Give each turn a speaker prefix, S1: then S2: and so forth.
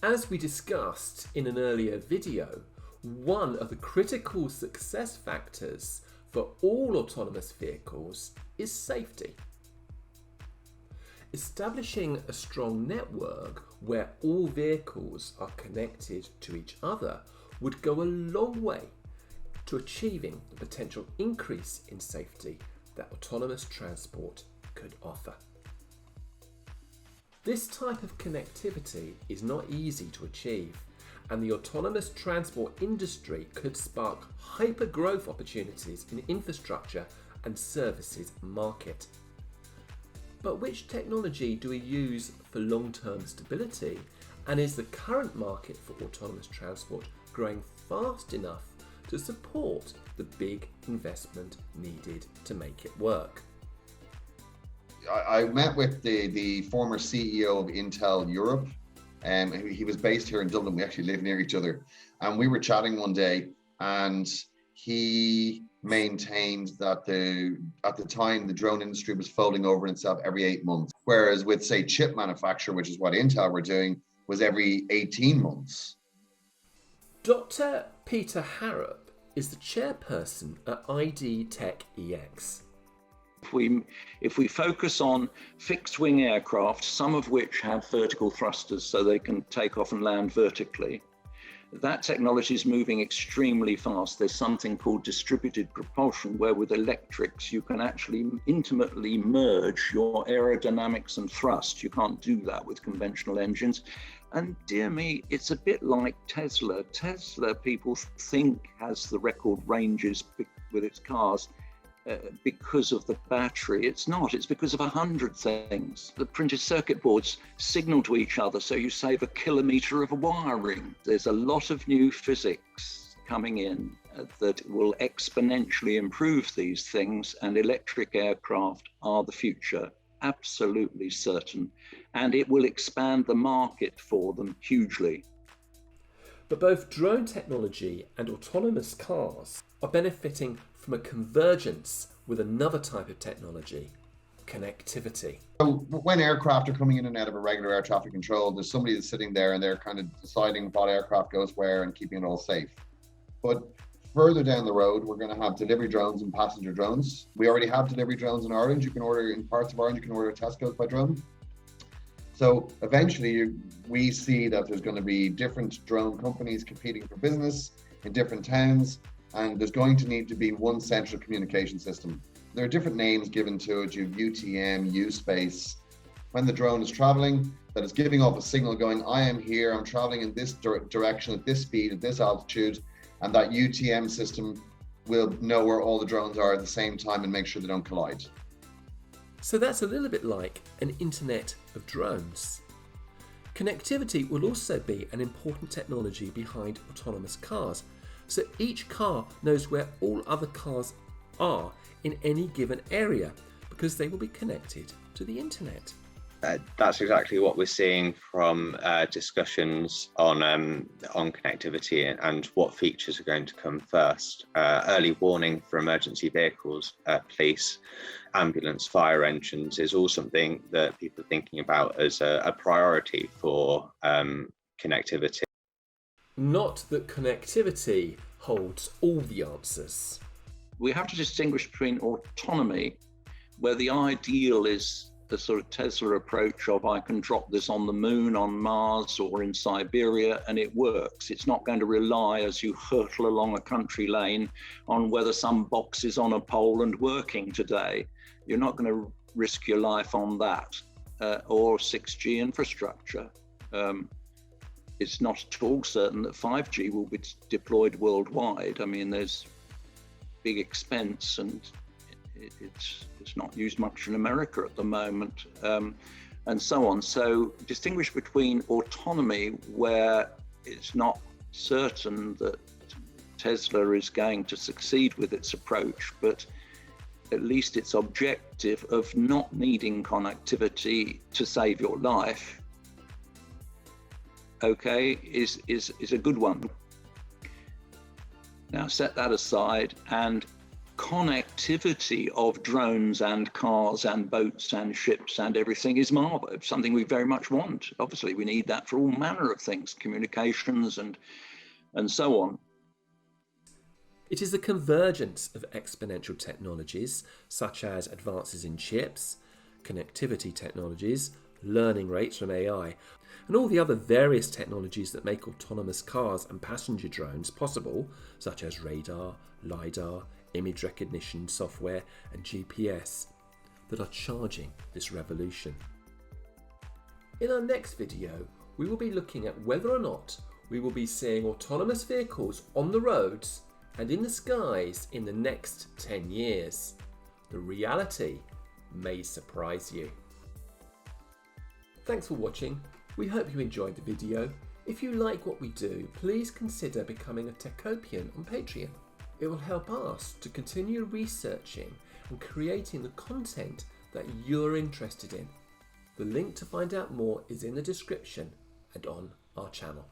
S1: As we discussed in an earlier video, one of the critical success factors for all autonomous vehicles is safety. Establishing a strong network where all vehicles are connected to each other would go a long way to achieving the potential increase in safety that autonomous transport could offer. This type of connectivity is not easy to achieve, and the autonomous transport industry could spark hyper-growth opportunities in infrastructure and services market. But which technology do we use for long-term stability, and is the current market for autonomous transport growing fast enough to support the big investment needed to make it work?
S2: I met with the former CEO of Intel Europe, and he was based here in Dublin. We actually live near each other, and we were chatting one day, and he maintained that at the time the drone industry was folding over in itself every 8 months, whereas with, say, chip manufacture, which is what Intel were doing, was every 18 months.
S1: Dr. Peter Harrop is the chairperson at ID Tech EX.
S3: If we focus on fixed wing aircraft, some of which have vertical thrusters so they can take off and land vertically, that technology is moving extremely fast. There's something called distributed propulsion, where with electrics you can actually intimately merge your aerodynamics and thrust. You can't do that with conventional engines. And dear me, it's a bit like Tesla. Tesla, people think, has the record ranges with its cars because of the battery. It's not. It's because of 100 things. The printed circuit boards signal to each other, so you save a kilometre of wiring. There's a lot of new physics coming in that will exponentially improve these things, and electric aircraft are the future, absolutely certain. And it will expand the market for them hugely.
S1: But both drone technology and autonomous cars are benefiting from a convergence with another type of technology, connectivity.
S2: So when aircraft are coming in and out of a regular air traffic control, there's somebody that's sitting there and they're kind of deciding what aircraft goes where and keeping it all safe. But further down the road, we're going to have delivery drones and passenger drones. We already have delivery drones in Ireland. You can order in parts of Ireland, you can order Tesco's by drone. So eventually we see that there's going to be different drone companies competing for business in different towns, and there's going to need to be one central communication system. There are different names given to it. You have UTM, U-Space. When the drone is traveling, that is giving off a signal going, I am here, I'm traveling in this direction at this speed, at this altitude, and that UTM system will know where all the drones are at the same time and make sure they don't collide.
S1: So that's a little bit like an internet of drones. Connectivity will also be an important technology behind autonomous cars, so each car knows where all other cars are in any given area because they will be connected to the internet.
S4: That's exactly what we're seeing from discussions on connectivity and what features are going to come first. Early warning for emergency vehicles, police, ambulance, fire engines is all something that people are thinking about as a priority for connectivity.
S1: Not that connectivity holds all the answers.
S3: We have to distinguish between autonomy, where the ideal is the sort of Tesla approach of I can drop this on the moon, on Mars, or in Siberia, and it works. It's not going to rely as you hurtle along a country lane on whether some box is on a pole and working today. You're not going to risk your life on that, or 6G infrastructure. It's not at all certain that 5G will be deployed worldwide. I mean, there's big expense and it's not used much in America at the moment, and so on. So distinguish between autonomy, where it's not certain that Tesla is going to succeed with its approach, but at least its objective of not needing connectivity to save your life, okay, is a good one. Now set that aside, and connectivity of drones and cars and boats and ships and everything is marvelous, something we very much want. Obviously, we need that for all manner of things, communications and so on.
S1: It is the convergence of exponential technologies, such as advances in chips, connectivity technologies, learning rates from AI, and all the other various technologies that make autonomous cars and passenger drones possible, such as radar, LiDAR, image recognition software, and GPS, that are charging this revolution. In our next video, we will be looking at whether or not we will be seeing autonomous vehicles on the roads and in the skies in the next 10 years. The reality may surprise you. Thanks for watching. We hope you enjoyed the video. If you like what we do, please consider becoming a Techopian on Patreon. It will help us to continue researching and creating the content that you're interested in. The link to find out more is in the description and on our channel.